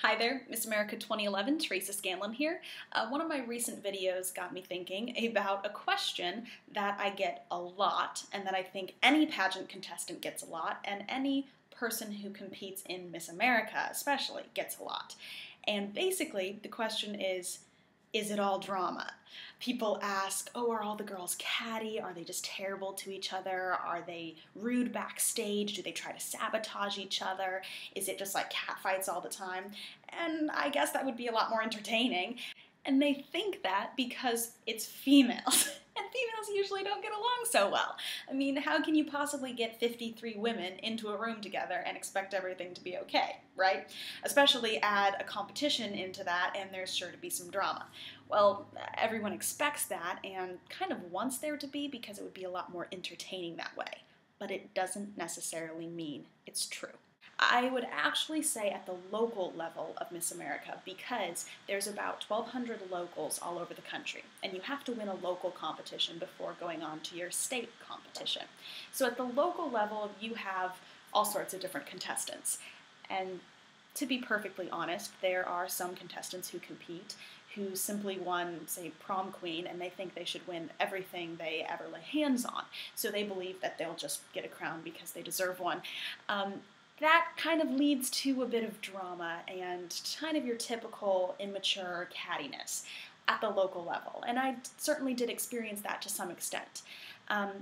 Hi there, Miss America 2011, Teresa Scanlan here. One of my recent videos got me thinking about a question that I get a lot and that I think any pageant contestant gets a lot and any person who competes in Miss America especially gets a lot. And basically the question is it all drama? People ask, oh, are all the girls catty? Are they just terrible to each other? Are they rude backstage? Do they try to sabotage each other? Is it just like catfights all the time? And I guess that would be a lot more entertaining. And they think that because it's females. And females usually don't get along so well. I mean, how can you possibly get 53 women into a room together and expect everything to be okay, right? Especially add a competition into that and there's sure to be some drama. Well, everyone expects that and kind of wants there to be because it would be a lot more entertaining that way. But it doesn't necessarily mean it's true. I would actually say at the local level of Miss America because there's about 1,200 locals all over the country and you have to win a local competition before going on to your state competition. So at the local level you have all sorts of different contestants, and to be perfectly honest, there are some contestants who compete who simply won, say, prom queen, and they think they should win everything they ever lay hands on. So they believe that they'll just get a crown because they deserve one. That kind of leads to a bit of drama and kind of your typical immature cattiness at the local level. And I certainly did experience that to some extent.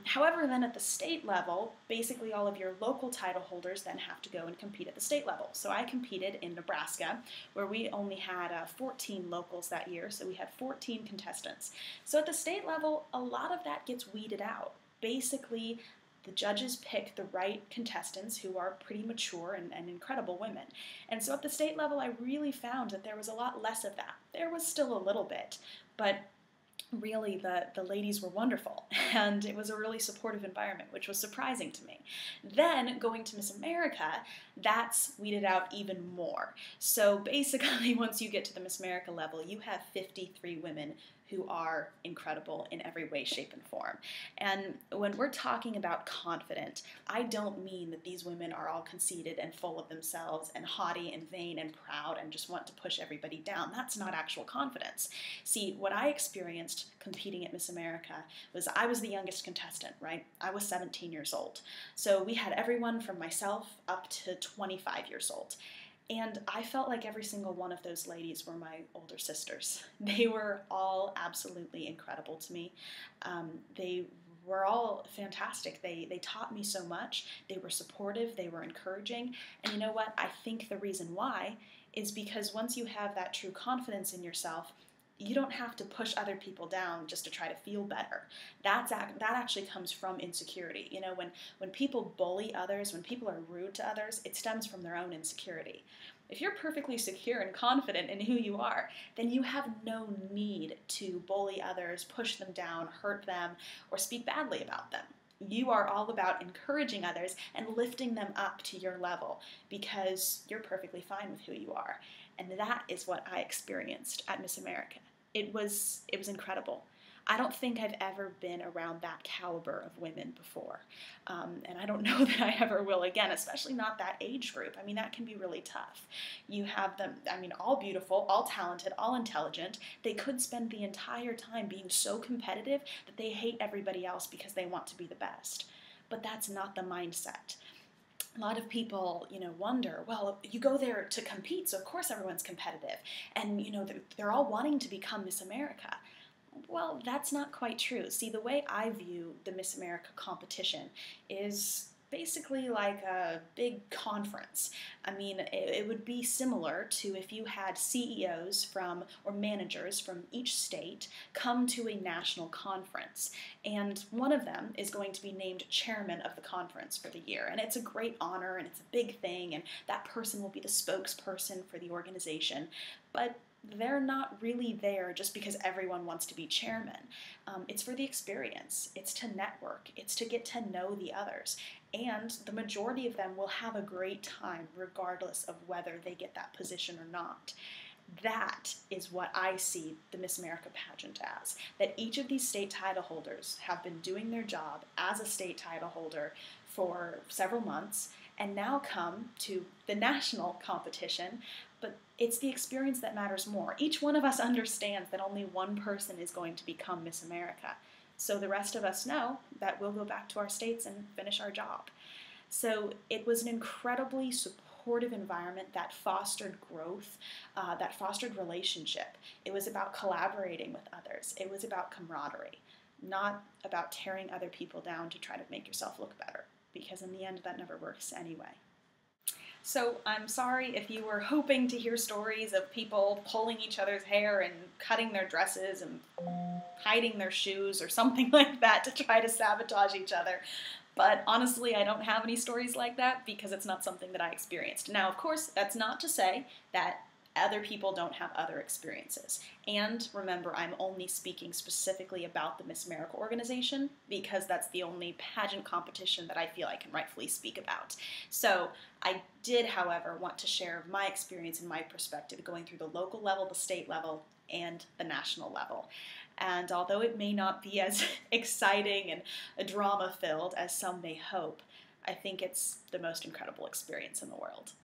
However, then at the state level, basically all of your local title holders then have to go and compete at the state level. So I competed in Nebraska, where we only had 14 locals that year, so we had 14 contestants. So at the state level, a lot of that gets weeded out. Basically, the judges pick the right contestants who are pretty mature and incredible women. And so at the state level, I really found that there was a lot less of that. There was still a little bit, but really the ladies were wonderful and it was a really supportive environment, which was surprising to me. Then going to Miss America, that's weeded out even more. So basically once you get to the Miss America level, you have 53 women who are incredible in every way, shape, and form. And when we're talking about confident, I don't mean that these women are all conceited and full of themselves and haughty and vain and proud and just want to push everybody down. That's not actual confidence. See, what I experienced competing at Miss America was I was the youngest contestant, right? I was 17 years old. So we had everyone from myself up to 25 years old. And I felt like every single one of those ladies were my older sisters. They were all absolutely incredible to me. They were all fantastic. They taught me so much. They were supportive. They were encouraging. And you know what? I think the reason why is because once you have that true confidence in yourself, you don't have to push other people down just to try to feel better. That actually comes from insecurity. You know, when people bully others, when people are rude to others, it stems from their own insecurity. If you're perfectly secure and confident in who you are, then you have no need to bully others, push them down, hurt them, or speak badly about them. You are all about encouraging others and lifting them up to your level because you're perfectly fine with who you are. And that is what I experienced at Miss America. It was incredible. I don't think I've ever been around that caliber of women before. And I don't know that I ever will again, especially not that age group. I mean, that can be really tough. You have them, I mean, all beautiful, all talented, all intelligent. They could spend the entire time being so competitive that they hate everybody else because they want to be the best. But that's not the mindset. A lot of people, wonder, well, you go there to compete, so of course everyone's competitive. And, they're all wanting to become Miss America. Well, that's not quite true. See, the way I view the Miss America competition is basically like a big conference. I mean, it would be similar to if you had CEOs or managers from each state come to a national conference, and one of them is going to be named chairman of the conference for the year. And it's a great honor, and it's a big thing, and that person will be the spokesperson for the organization. But they're not really there just because everyone wants to be chairman. It's for the experience. It's to network. It's to get to know the others. And the majority of them will have a great time regardless of whether they get that position or not. That is what I see the Miss America pageant as. That each of these state title holders have been doing their job as a state title holder for several months, and now come to the national competition, but it's the experience that matters more. Each one of us understands that only one person is going to become Miss America, so the rest of us know that we'll go back to our states and finish our job. So it was an incredibly supportive environment that fostered growth, that fostered relationship. It was about collaborating with others. It was about camaraderie, not about tearing other people down to try to make yourself look better, because in the end that never works anyway. So I'm sorry if you were hoping to hear stories of people pulling each other's hair and cutting their dresses and hiding their shoes or something like that to try to sabotage each other. But honestly, I don't have any stories like that because it's not something that I experienced. Now, of course, that's not to say that other people don't have other experiences. And remember, I'm only speaking specifically about the Miss America organization because that's the only pageant competition that I feel I can rightfully speak about. So I did, however, want to share my experience and my perspective going through the local level, the state level, and the national level. And although it may not be as exciting and drama-filled as some may hope, I think it's the most incredible experience in the world.